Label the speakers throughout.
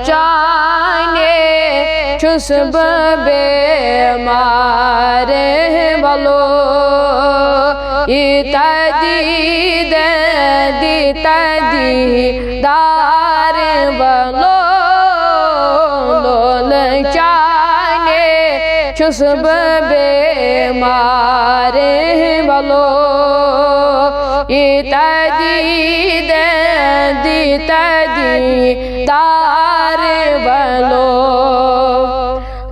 Speaker 1: चाने चुस्ब बेमारे बलो इतदी दार बलो लोल चाने चुस्ब बेमारे बलो इतदी दार बलो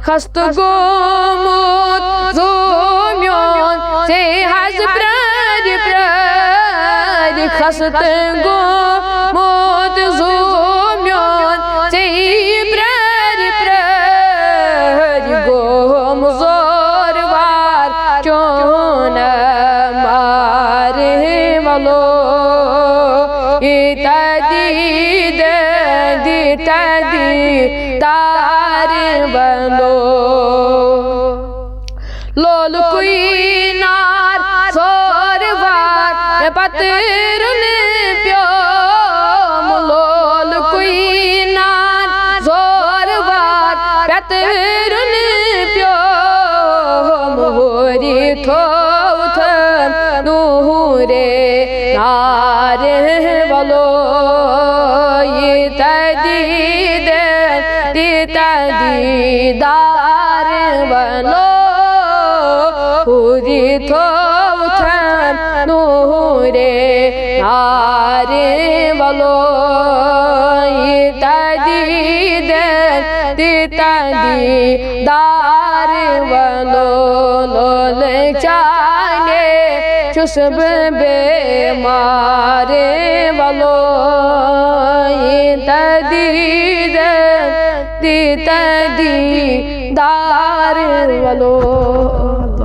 Speaker 1: खस्त गोमुत ज़ुम्योन से हज प्राज खस्त गोमुत ज़ुम्योन से प्राज गोम ज़ोरवार चोन मारे बलो तार बलो लोल कुई नार सोरवार पतरुन प्योम लोल कुई नार सोरवार पतरुन प्योम होरी थोथ नूरे नार बलो दार बलो पूरी थोथन नूरे नार बलो दार बलो लोल चाने चुस्ब बेमारे बलो दार बलो।